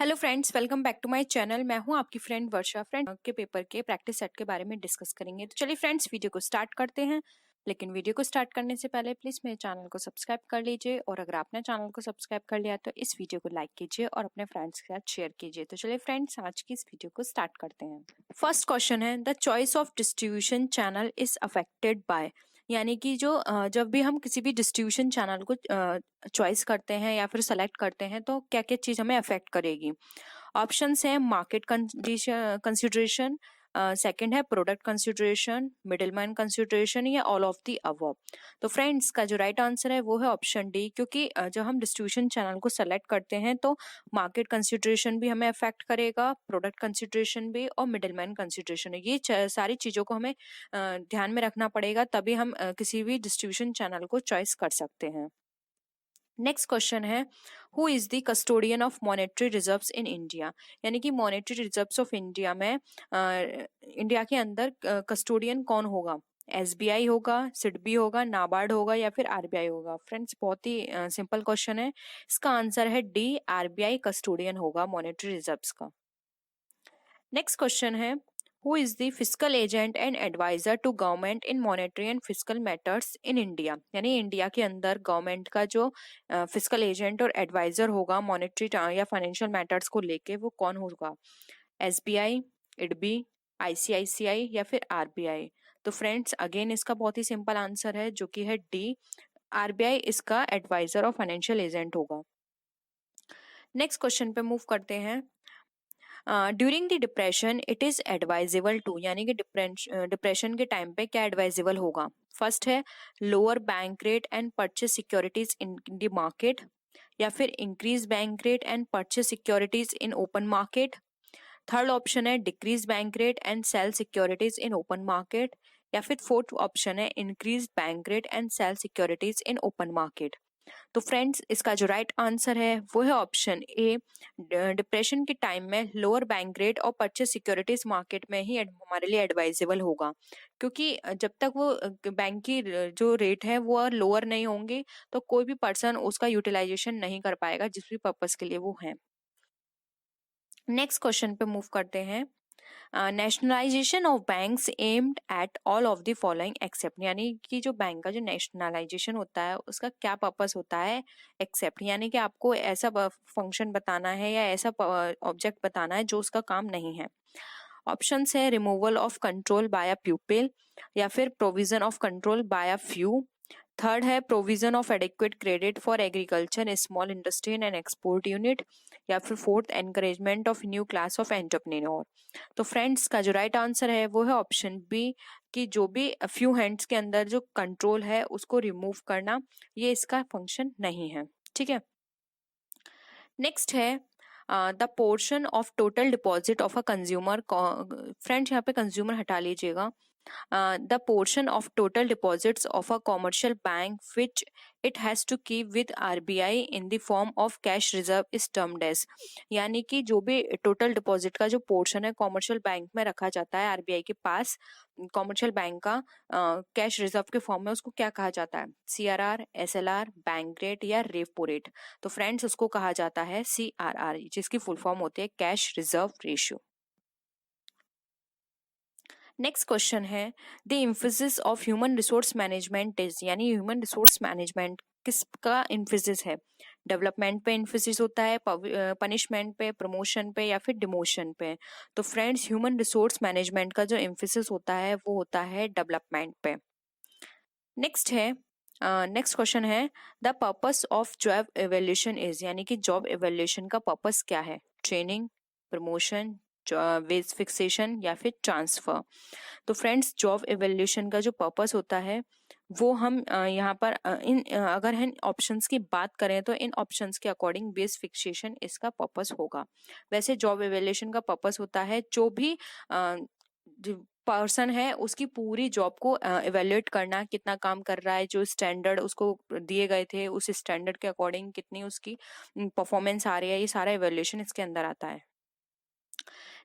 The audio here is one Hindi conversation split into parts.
Hello friends, welcome back to my channel. मैं हूं आपकी फ्रेंड वर्षा। फ्रेंड के पेपर के प्रैक्टिस सेट के बारे में डिस्कस करेंगे। तो चलिए फ्रेंड्स, वीडियो को स्टार्ट करते हैं। लेकिन वीडियो को स्टार्ट करने से पहले प्लीज मेरे चैनल को सब्सक्राइब कर लीजिए, और अगर आपने चैनल को सब्सक्राइब कर लिया तो इस वीडियो को लाइक कीजिए और अपने फ्रेंड्स के साथ शेयर कीजिए। तो चलिए फ्रेंड्स, आज की इस वीडियो को स्टार्ट करते हैं। फर्स्ट क्वेश्चन है, the choice of distribution channel is affected by, यानी कि जब भी हम किसी भी डिस्ट्रीब्यूशन चैनल को चॉइस करते हैं या फिर सेलेक्ट करते हैं तो क्या क्या चीज हमें अफेक्ट करेगी। ऑप्शंस हैं मार्केट कंसिडरेशन, सेकंड है प्रोडक्ट कंसिडरेशन, मिडिलमैन कंसिडरेशन, या ऑल ऑफ द अबव। तो फ्रेंड्स, का जो राइट आंसर है वो है ऑप्शन डी, क्योंकि जब हम डिस्ट्रीब्यूशन चैनल को सेलेक्ट करते हैं तो मार्केट कंसिडरेशन भी हमें अफेक्ट करेगा, प्रोडक्ट कंसिडरेशन भी, और मिडिलमैन कंसिडरेशन। ये सारी चीजों को हमें ध्यान में रखना पड़ेगा, तभी हम किसी भी डिस्ट्रीब्यूशन चैनल को चॉइस कर सकते हैं। नेक्स्ट क्वेश्चन है, who is the custodian of monetary reserves in India, यानी कि मॉनेटरी रिजर्व्स ऑफ इंडिया में इंडिया के अंदर कस्टोडियन कौन होगा। एसबीआई होगा, सिडबी होगा, नाबार्ड होगा, या फिर आरबीआई होगा। फ्रेंड्स, बहुत ही सिंपल क्वेश्चन है। इसका आंसर है डी, आरबीआई कस्टोडियन होगा मॉनेटरी रिजर्व्स का। नेक्स्ट क्वेश्चन है, who is the fiscal agent and advisor to government in monetary and fiscal matters in India, यानी इंडिया के अंदर गवर्नमेंट का जो फिस्कल एजेंट और एडवाइजर होगा मॉनेटरी या फाइनेंशियल मैटर्स को लेके, वो कौन होगा। एसबीआई, इडबी, आईसीआईसीआई, या फिर आरबीआई। तो फ्रेंड्स, अगेन इसका बहुत ही सिंपल आंसर है जो कि है डी, आरबीआई इसका एडवाइजर और फाइनेंशियल एजेंट होगा। नेक्स्ट क्वेश्चन पे मूव करते हैं। During the depression it is advisable to, यानी कि डिप्रेशन के टाइम पे क्या एडवाइजेबल होगा। फर्स्ट है lower bank rate and purchase securities in the market, या फिर increase bank rate and purchase securities in open market. Third option है decrease bank rate and sell securities in open market, या फिर फोर्थ ऑप्शन है increase bank rate and sell securities in open market. तो फ्रेंड्स, इसका जो राइट आंसर है वो है ऑप्शन ए, डिप्रेशन के टाइम में लोअर बैंक रेट और परचेज सिक्योरिटीज मार्केट में ही हमारे लिए एडवाइजेबल होगा, क्योंकि जब तक वो बैंक की जो रेट है वो लोअर नहीं होंगे तो कोई भी पर्सन उसका यूटिलाइजेशन नहीं कर पाएगा जिस भी पर्पस के लिए वो है। नेक्स्ट क्वेश्चन पे मूव करते हैं। Nationalisation of banks aimed at all of the following except, यानी कि जो बैंक का जो नेशनलाइजेशन होता है उसका क्या पर्पस होता है। एक्सेप्ट यानी कि आपको ऐसा फंक्शन बताना है या ऐसा ऑब्जेक्ट बताना है जो उसका काम नहीं है। ऑप्शन है removal of control by a pupil, या फिर provision of control by a few. Third है provision of adequate credit for agriculture, small industry and export unit, या फिर fourth encouragement of new class of entrepreneur. तो फ्रेंड्स, का जो राइट आंसर है वो है ऑप्शन बी, कि जो भी फ्यू हैंड्स के अंदर जो कंट्रोल है उसको रिमूव करना, ये इसका फंक्शन नहीं है। ठीक है। नेक्स्ट है the portion of total deposit of a consumer. Friends, यहाँ पे कंज्यूमर हटा लीजिएगा। The portion of total deposits of a commercial bank which it has to keep with RBI in the form of cash reserve is termed as, यानी कि जो भी टोटल डिपॉजिट का जो पोर्शन है कॉमर्शियल बैंक में रखा जाता है आरबीआई के पास, कॉमर्शियल बैंक का कैश रिजर्व के फॉर्म में, उसको क्या कहा जाता है। सीआरआर, एसएलआर, बैंक रेट, या रेपो रेट। तो फ्रेंड्स, उसको कहा जाता है सीआरआर, जिसकी फुल फॉर्म होती है cash reserve ratio. Next question है, the emphasis of human resource management is, यानी ह्यूमन रिसोर्स मैनेजमेंट किसका एम्फेसिस है। डेवलपमेंट पे एम्फेसिस होता है, पनिशमेंट पे, प्रमोशन पे, या फिर डिमोशन पे। तो फ्रेंड्स, ह्यूमन रिसोर्स मैनेजमेंट का जो एम्फेसिस होता है वो होता है डेवलपमेंट पे। नेक्स्ट है, नेक्स्ट क्वेश्चन है, the purpose of job evaluation is, यानी कि जॉब एवेल्यूशन का पर्पस क्या है। ट्रेनिंग, प्रमोशन, वेज फिक्सेशन, या फिर ट्रांसफर। तो फ्रेंड्स, जॉब एवेल्यूशन का जो पर्पस होता है वो हम यहाँ पर अगर हम ऑप्शंस की बात करें तो इन ऑप्शंस के अकॉर्डिंग बेस फिक्सेशन इसका पर्पस होगा। वैसे जॉब एवेल्यूशन का पर्पस होता है जो भी पर्सन है उसकी पूरी जॉब को इवेल्युएट करना, कितना काम कर रहा है, जो स्टैंडर्ड उसको दिए गए थे उस स्टैंडर्ड के अकॉर्डिंग कितनी उसकी परफॉर्मेंस आ रही है, ये सारा इवेल्युएशन इसके अंदर आता है।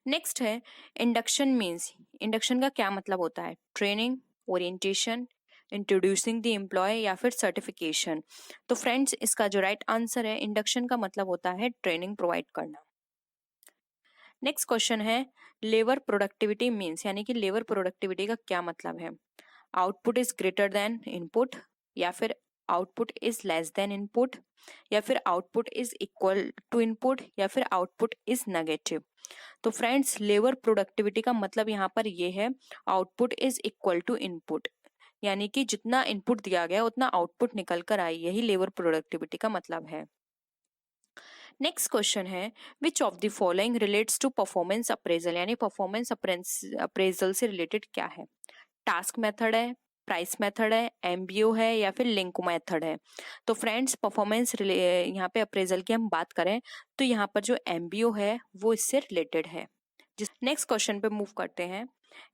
नेक्स्ट है इंडक्शन मीन्स, इंडक्शन का क्या मतलब होता है। Training, orientation, introducing the employ, या फिर सर्टिफिकेशन। तो फ्रेंड्स, इसका जो राइट आंसर है, इंडक्शन का मतलब होता है ट्रेनिंग प्रोवाइड करना। नेक्स्ट क्वेश्चन है लेबर प्रोडक्टिविटी मीन्स, यानी कि लेबर प्रोडक्टिविटी का क्या मतलब है। Output is greater than input, या फिर output is less than input, या फिर output is equal to input, या फिर आउटपुट इज नेगेटिव। तो फ्रेंड्स लेबर प्रोडक्टिविटी का मतलब यहाँ पर ये है output is equal to input, यानी कि जितना इनपुट दिया गया उतना आउटपुट निकल कर आई, यही लेबर प्रोडक्टिविटी का मतलब है। नेक्स्ट क्वेश्चन है which of the following relates to performance appraisal, यानी परफॉर्मेंस अप्रेजल से रिलेटेड क्या है। टास्क मेथड है, प्राइस मेथड है, एमबीओ है, या फिर लिंक मेथड है। तो फ्रेंड्स परफॉर्मेंस यहाँ पे अप्रेजल की हम बात करें तो यहाँ पर जो एमबीओ है वो इससे रिलेटेड है। नेक्स्ट क्वेश्चन पे मूव करते हैं।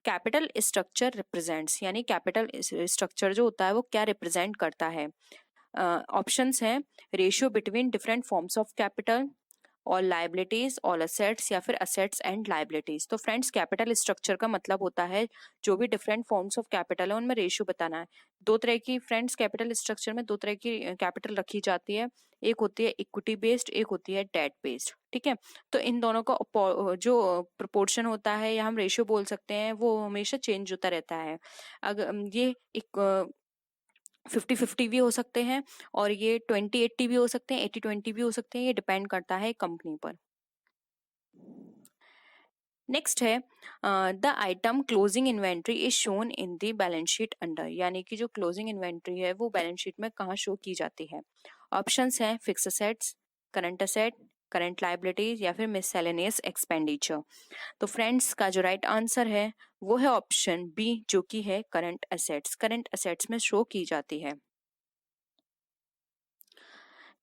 कैपिटल स्ट्रक्चर रिप्रेजेंट्स, यानी कैपिटल स्ट्रक्चर जो होता है वो क्या रिप्रेजेंट करता है। ऑप्शंस हैं ratio between different forms of capital, all liabilities, all assets, या फिर असेट्स एंड लाइबिलिटीज। तो फ्रेंड्स कैपिटल स्ट्रक्चर का मतलब होता है जो भी डिफरेंट फॉर्म्स ऑफ कैपिटल है उनमें रेशियो बताना है। दो तरह की फ्रेंड्स कैपिटल स्ट्रक्चर में दो तरह की कैपिटल रखी जाती है, एक होती है इक्विटी बेस्ड, एक होती है डेट बेस्ड। ठीक है, तो इन दोनों का जो प्रोपोर्शन होता है या हम रेशियो बोल सकते हैं वो हमेशा चेंज होता रहता है। अगर ये 50-50 भी हो सकते हैं और ये 20-80 भी हो सकते हैं, 80-20 भी हो सकते हैं, ये डिपेंड करता है कंपनी पर। नेक्स्ट है the item closing inventory is shown in the balance sheet under, यानी कि जो क्लोजिंग इन्वेंट्री है वो बैलेंस शीट में कहाँ शो की जाती है। ऑप्शंस हैं fix assets, current asset, current liabilities, या फिर मिससेलेनियस एक्सपेंडिचर। तो फ्रेंड्स का जो राइट आंसर है वो है ऑप्शन बी, जो कि है करंट असेट्स। करंट असेट्स में शो की जाती है।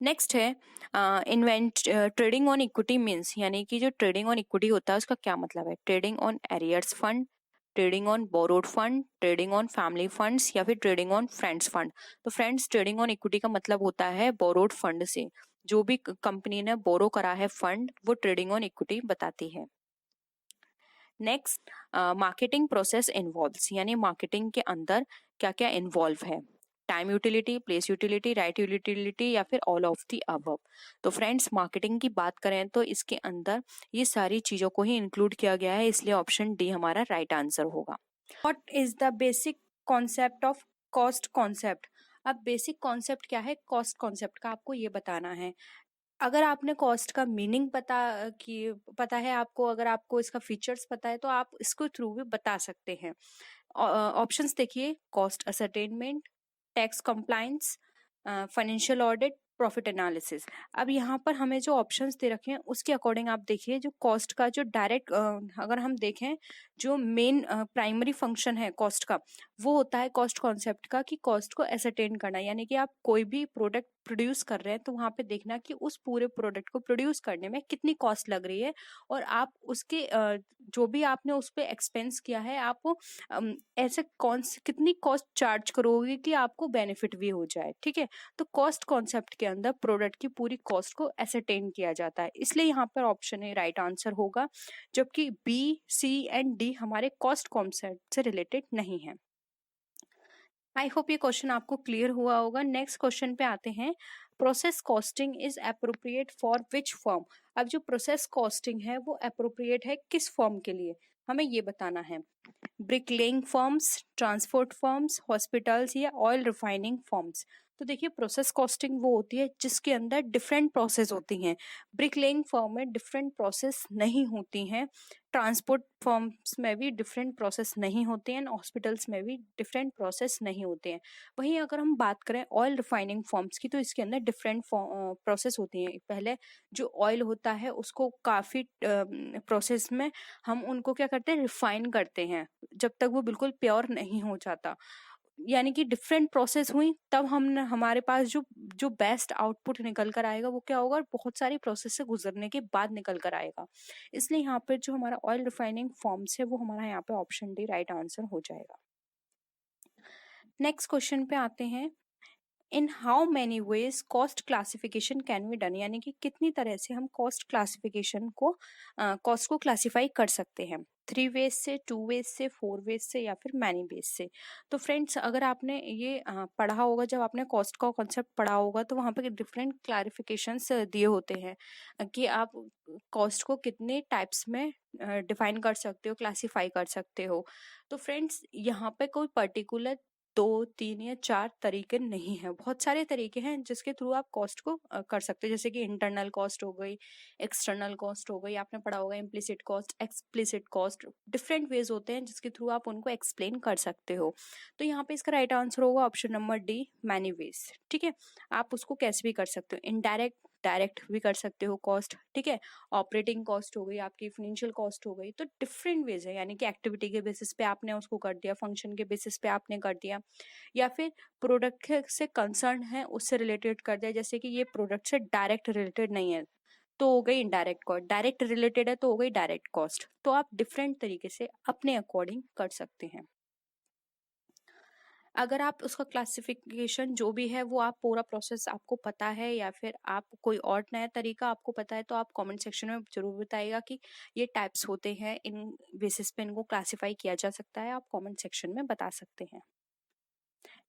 नेक्स्ट है ट्रेडिंग ऑन इक्विटी मीन्स, यानी कि जो ट्रेडिंग ऑन इक्विटी होता है उसका क्या मतलब है। Trading on arrears fund, trading on borrowed fund, trading on family funds, या फिर ट्रेडिंग ऑन फ्रेंड्स फंड। तो फ्रेंड्स ट्रेडिंग ऑन इक्विटी का मतलब होता है बोरोड फंड से, जो भी कंपनी ने बोरो करा है फंड वो ट्रेडिंग ऑन इक्विटी बताती है। नेक्स्ट मार्केटिंग प्रोसेस इन्वॉल्व्स, यानी मार्केटिंग के अंदर क्या क्या इन्वॉल्व है। Time utility, place utility, right utility, या फिर ऑल ऑफ द अबव। तो फ्रेंड्स मार्केटिंग की बात करें तो इसके अंदर ये सारी चीजों को ही इंक्लूड किया गया है, इसलिए ऑप्शन डी हमारा राइट आंसर होगा। What is the basic concept of cost concept. अब बेसिक कॉन्सेप्ट क्या है कॉस्ट कॉन्सेप्ट का, आपको ये बताना है। अगर आपने कॉस्ट का मीनिंग पता है आपको, अगर आपको इसका फीचर्स पता है तो आप इसको थ्रू भी बता सकते हैं। ऑप्शंस देखिए, cost ascertainment, tax compliance, financial audit, profit analysis. अब यहाँ पर हमें जो ऑप्शंस दे रखे हैं उसके अकॉर्डिंग आप देखिए, जो कॉस्ट का जो डायरेक्ट अगर हम देखें जो मेन प्राइमरी फंक्शन है कॉस्ट का वो होता है कॉस्ट कॉन्सेप्ट का कि कॉस्ट को एसरटेन करना, यानी कि आप कोई भी प्रोडक्ट प्रोड्यूस कर रहे हैं तो वहां पे देखना कि उस पूरे प्रोडक्ट को प्रोड्यूस करने में कितनी कॉस्ट लग रही है, और आप उसके जो भी आपने उस पर एक्सपेंस किया है आप ऐसे कितनी कॉस्ट चार्ज करोगे कि आपको बेनिफिट भी हो जाए। ठीक है, तो कॉस्ट कॉन्सेप्ट के अंदर प्रोडक्ट की पूरी कॉस्ट को एसरटेन किया जाता है, इसलिए यहाँ पर ऑप्शन ए राइट आंसर होगा, जबकि बी, सी एंड डी हमारे कॉस्ट कॉन्सेप्ट से रिलेटेड नहीं है। आई होप ये क्वेश्चन आपको क्लियर हुआ होगा। नेक्स्ट क्वेश्चन पे आते हैं, process costing is appropriate for which firm. अब जो प्रोसेस कॉस्टिंग है वो अप्रोप्रिएट है किस फर्म के लिए, हमें ये बताना है। ब्रिकलेइंग फर्म्स, ट्रांसपोर्ट फर्म्स, हॉस्पिटल्स, या ऑयल रिफाइनिंग फर्म्स। तो देखिए प्रोसेस कॉस्टिंग वो होती है जिसके अंदर डिफरेंट प्रोसेस होती हैं। ब्रिकलेइंग फर्म में डिफरेंट प्रोसेस नहीं होती हैं, ट्रांसपोर्ट फर्म्स में भी डिफरेंट प्रोसेस नहीं होते हैं, हॉस्पिटल्स में भी डिफरेंट प्रोसेस नहीं होते हैं। वहीं अगर हम बात करें ऑयल रिफाइनिंग फर्म्स की तो इसके अंदर डिफरेंट प्रोसेस होती हैं। पहले जो ऑयल होता है उसको काफ़ी प्रोसेस में हम उनको क्या करते हैं, रिफाइन करते हैं जब तक वो बिल्कुल प्योर नहीं हो जाता, यानी कि डिफरेंट प्रोसेस हुई तब हम हमारे पास जो बेस्ट आउटपुट निकल कर आएगा वो क्या होगा, बहुत सारी प्रोसेस से गुजरने के बाद निकल कर आएगा। इसलिए यहाँ पे जो हमारा ऑयल रिफाइनिंग फॉर्म्स है वो हमारा यहाँ पे ऑप्शन डी राइट आंसर हो जाएगा। नेक्स्ट क्वेश्चन पे आते हैं, in how many ways cost classification can be done, यानी कि कितनी तरह से हम कॉस्ट क्लासिफिकेशन को कॉस्ट को क्लासिफाई कर सकते हैं। 3 वेज से, 2 वेज से, 4 वेज से या फिर मैनी वेज से। तो फ्रेंड्स अगर आपने ये पढ़ा होगा, जब आपने कॉस्ट का कॉन्सेप्ट पढ़ा होगा तो वहाँ पे डिफरेंट क्लैरिफिकेशंस दिए होते हैं कि आप कॉस्ट को कितने टाइप्स में डिफाइन कर सकते हो, क्लासिफाई कर सकते हो। तो फ्रेंड्स यहाँ पे कोई पर्टिकुलर 2, 3 या 4 तरीके नहीं है, बहुत सारे तरीके हैं जिसके थ्रू आप कॉस्ट को कर सकते हो। जैसे कि इंटरनल कॉस्ट हो गई, एक्सटर्नल कॉस्ट हो गई, आपने पढ़ा होगा implicit cost, explicit cost, different ways होते हैं जिसके थ्रू आप उनको एक्सप्लेन कर सकते हो। तो यहाँ पे इसका राइट आंसर होगा option number D, many ways. ठीक है, आप उसको कैसे भी कर सकते हो, इनडायरेक्ट, डायरेक्ट भी कर सकते हो कॉस्ट। ठीक है, ऑपरेटिंग कॉस्ट हो गई, आपकी फाइनेंशियल कॉस्ट हो गई, तो डिफरेंट वेज है, यानी कि एक्टिविटी के बेसिस पे आपने उसको कर दिया, फंक्शन के बेसिस पे आपने कर दिया, या फिर प्रोडक्ट से कंसर्न है उससे रिलेटेड कर दिया। जैसे कि ये प्रोडक्ट से डायरेक्ट रिलेटेड नहीं है तो हो गई इनडायरेक्ट कॉस्ट, डायरेक्ट रिलेटेड है तो हो गई डायरेक्ट कॉस्ट। तो आप डिफरेंट तरीके से अपने अकॉर्डिंग कर सकते हैं। अगर आप उसका क्लासिफिकेशन जो भी है वो आप पूरा प्रोसेस आपको पता है, या फिर आप कोई और नया तरीका आपको पता है, तो आप कमेंट सेक्शन में जरूर बताइएगा कि ये टाइप्स होते हैं, इन बेसिस पे इनको क्लासिफाई किया जा सकता है, आप कमेंट सेक्शन में बता सकते हैं।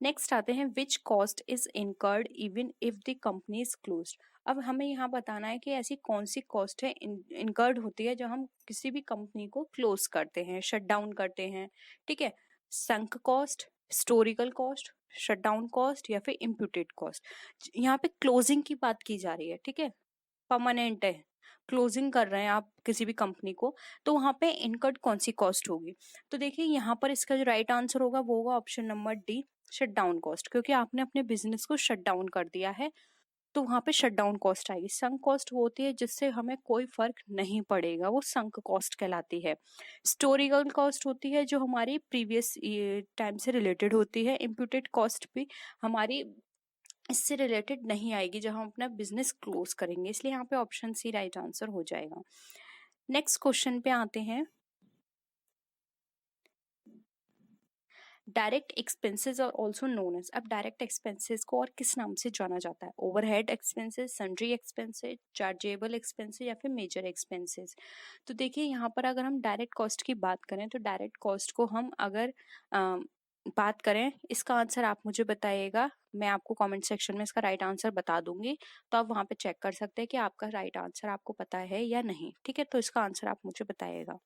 नेक्स्ट आते हैं, which cost is incurred even if the company is closed. अब हमें यहाँ बताना है कि ऐसी कौन सी कॉस्ट है इनकर्ड होती है जब हम किसी भी कंपनी को क्लोज करते हैं, शट डाउन करते हैं। ठीक है, sunk cost, historical cost, shut down cost या फिर इम्प्यूटेड कॉस्ट। यहाँ पे क्लोजिंग की बात की जा रही है। ठीक है, परमानेंट है, क्लोजिंग कर रहे हैं आप किसी भी कंपनी को, तो वहां पे इनकर्ड कौन सी कॉस्ट होगी। तो देखिए यहाँ पर इसका जो राइट आंसर होगा वो होगा option number D, shut down cost. क्योंकि आपने अपने बिजनेस को शट डाउन कर दिया है तो वहां पे शट डाउन कॉस्ट आएगी। संक कॉस्ट वो होती है जिससे हमें कोई फर्क नहीं पड़ेगा, वो संक कॉस्ट कहलाती है। हिस्टोरिकल कॉस्ट होती है जो हमारी प्रीवियस टाइम से रिलेटेड होती है। इम्प्यूटेड कॉस्ट भी हमारी इससे रिलेटेड नहीं आएगी जब हम अपना बिजनेस क्लोज करेंगे, इसलिए यहाँ पे ऑप्शन सी राइट आंसर हो जाएगा। नेक्स्ट क्वेश्चन पे आते हैं, डायरेक्ट एक्सपेंसेस और ऑल्सो नोन एज। अब डायरेक्ट एक्सपेंसेस को और किस नाम से जाना जाता है, overhead expenses, sundry expenses, chargeable expenses या फिर मेजर एक्सपेंसेस। तो देखिए यहाँ पर अगर हम डायरेक्ट कॉस्ट की बात करें तो डायरेक्ट कॉस्ट को हम अगर बात करें, इसका आंसर आप मुझे बताइएगा, मैं आपको कमेंट सेक्शन में इसका राइट आंसर बता दूंगी, तो आप वहां पे चेक कर सकते हैं कि आपका राइट आंसर आपको पता है या नहीं। ठीक है, तो इसका आंसर आप मुझे बताइएगा।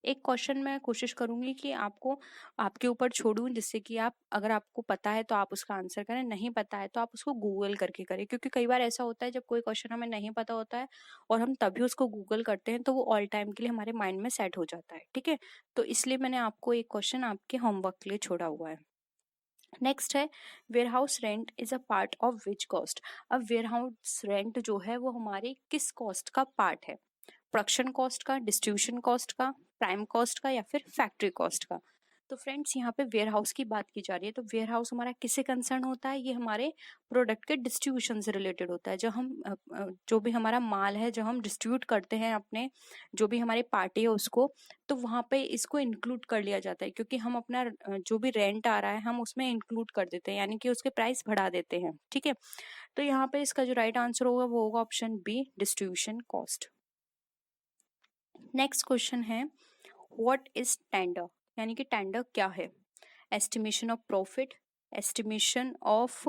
एक क्वेश्चन मैं कोशिश करूंगी कि आपको आपके ऊपर छोड़ूं, जिससे कि आप, अगर आपको पता है तो आप उसका आंसर करें, नहीं पता है तो आप उसको गूगल करके करें। क्योंकि कई बार ऐसा होता है जब कोई क्वेश्चन हमें नहीं पता होता है और हम तभी उसको गूगल करते हैं तो वो ऑल टाइम के लिए हमारे माइंड में सेट हो जाता है। ठीक है, तो इसलिए मैंने आपको एक क्वेश्चन आपके होमवर्क के लिए छोड़ा हुआ है। नेक्स्ट है, warehouse rent is a part of which cost. अब वेयरहाउस रेंट जो है वो हमारी किस कॉस्ट का पार्ट है, प्रोडक्शन कॉस्ट का, डिस्ट्रीब्यूशन कॉस्ट का, प्राइम कॉस्ट का या फिर फैक्ट्री कॉस्ट का। तो फ्रेंड्स यहाँ पे वेयरहाउस की बात की जा रही है, तो वेयरहाउस हमारा किससे कंसर्न होता है, ये हमारे प्रोडक्ट के डिस्ट्रीब्यूशन से रिलेटेड होता है। जो हम जो भी हमारा माल है जो हम डिस्ट्रीब्यूट करते हैं अपने, जो भी हमारी पार्टी है उसको, तो वहां पे इसको इंक्लूड कर लिया जाता है। क्योंकि हम अपना जो भी रेंट आ रहा है हम उसमें इंक्लूड कर देते हैं, यानी कि उसके प्राइस बढ़ा देते हैं। ठीक है, तो यहाँ पे इसका जो राइट आंसर होगा वो होगा option B, distribution cost. Next question है, व्हाट इज टेंडर, यानी कि टेंडर क्या है। Estimation of profit, estimation of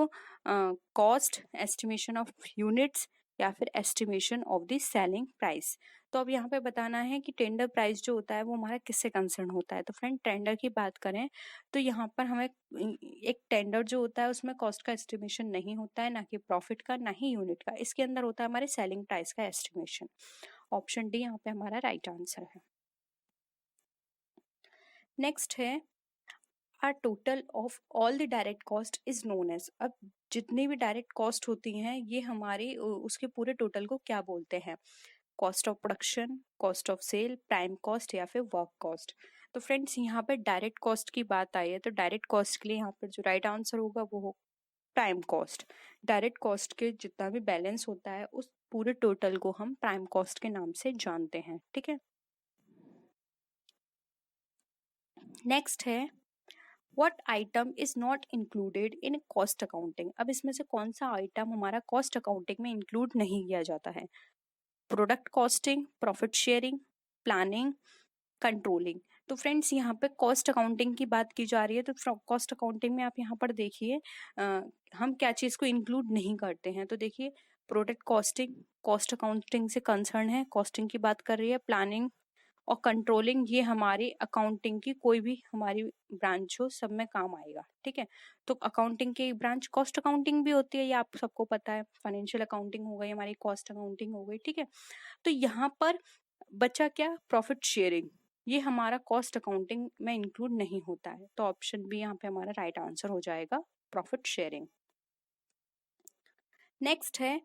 cost, estimation of units या फिर estimation of the selling price. तो अब यहाँ पे बताना है कि टेंडर प्राइस जो होता है वो हमारा किससे कंसर्न होता है। तो फ्रेंड टेंडर की बात करें तो यहाँ पर हमें एक टेंडर जो होता है उसमें कॉस्ट का एस्टिमेशन नहीं होता है, ना कि प्रॉफिट का, ना ही यूनिट का। इसके अंदर होता है हमारे सेलिंग प्राइस का एस्टिमेशन। ऑप्शन डी यहाँ पे हमारा राइट आंसर है। नेक्स्ट है, a total of all the direct cost is known as. अब जितनी भी डायरेक्ट कॉस्ट होती हैं ये हमारी उसके पूरे टोटल को क्या बोलते हैं, cost of production, cost of sale, prime cost या फिर वर्क कॉस्ट। तो फ्रेंड्स यहाँ पे डायरेक्ट कॉस्ट की बात आई है तो डायरेक्ट कॉस्ट के लिए यहाँ पर जो राइट आंसर होगा वो हो प्राइम कॉस्ट। डायरेक्ट कॉस्ट के जितना भी बैलेंस होता है उस पूरे टोटल को हम प्राइम कॉस्ट के नाम से जानते हैं। ठीक है, नेक्स्ट है, what item is not included in cost accounting. अब इसमें से कौन सा आइटम हमारा कॉस्ट अकाउंटिंग में इंक्लूड नहीं किया जाता है, product costing, profit sharing, planning, controlling. तो फ्रेंड्स यहाँ पे कॉस्ट अकाउंटिंग की बात की जा रही है, तो कॉस्ट अकाउंटिंग में आप यहाँ पर देखिए हम क्या चीज़ को इंक्लूड नहीं करते हैं। तो देखिए प्रोडक्ट कॉस्टिंग कॉस्ट अकाउंटिंग से कंसर्न है, कॉस्टिंग की बात कर रही है। प्लानिंग और कंट्रोलिंग ये हमारी अकाउंटिंग की कोई भी हमारी ब्रांच हो सब में काम आएगा, ठीक है। तो अकाउंटिंग की ब्रांच कॉस्ट अकाउंटिंग भी होती है, ये आप सबको पता है। फाइनेंशियल अकाउंटिंग हो गई हमारी, कॉस्ट अकाउंटिंग हो गई, ठीक है। तो यहाँ पर बचा क्या, प्रॉफिट शेयरिंग, ये हमारा कॉस्ट अकाउंटिंग में इंक्लूड नहीं होता है। तो ऑप्शन बी यहाँ पे हमारा राइट आंसर हो जाएगा, प्रॉफिट शेयरिंग। नेक्स्ट है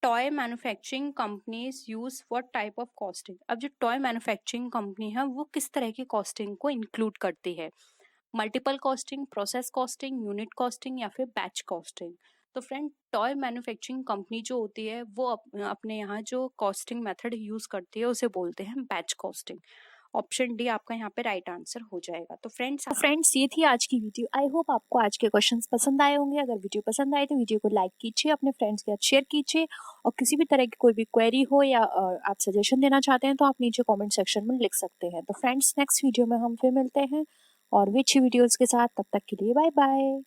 toy manufacturing companies use what type of costing. अब जो टॉय मैन्युफैक्चरिंग कंपनी है वो किस तरह की कॉस्टिंग को इंक्लूड करती है, multiple costing, process costing, unit costing या फिर बैच कॉस्टिंग। तो फ्रेंड टॉय मैन्युफैक्चरिंग कंपनी जो होती है वो अपने यहाँ जो कॉस्टिंग मेथड यूज करती है उसे बोलते हैं बैच कॉस्टिंग। ऑप्शन डी आपका यहाँ पे राइट आंसर हो जाएगा। तो फ्रेंड्स ये थी आज की वीडियो। आई होप आपको आज के क्वेश्चंस पसंद आए होंगे। अगर वीडियो पसंद आए तो वीडियो को लाइक कीजिए, अपने फ्रेंड्स के साथ शेयर कीजिए, और किसी भी तरह की कोई भी क्वेरी हो या आप सजेशन देना चाहते हैं तो आप नीचे कमेंट सेक्शन में लिख सकते हैं। तो फ्रेंड्स नेक्स्ट वीडियो में हम फिर मिलते हैं और भी अच्छी वीडियोस के साथ। तब तक के लिए बाय बाय।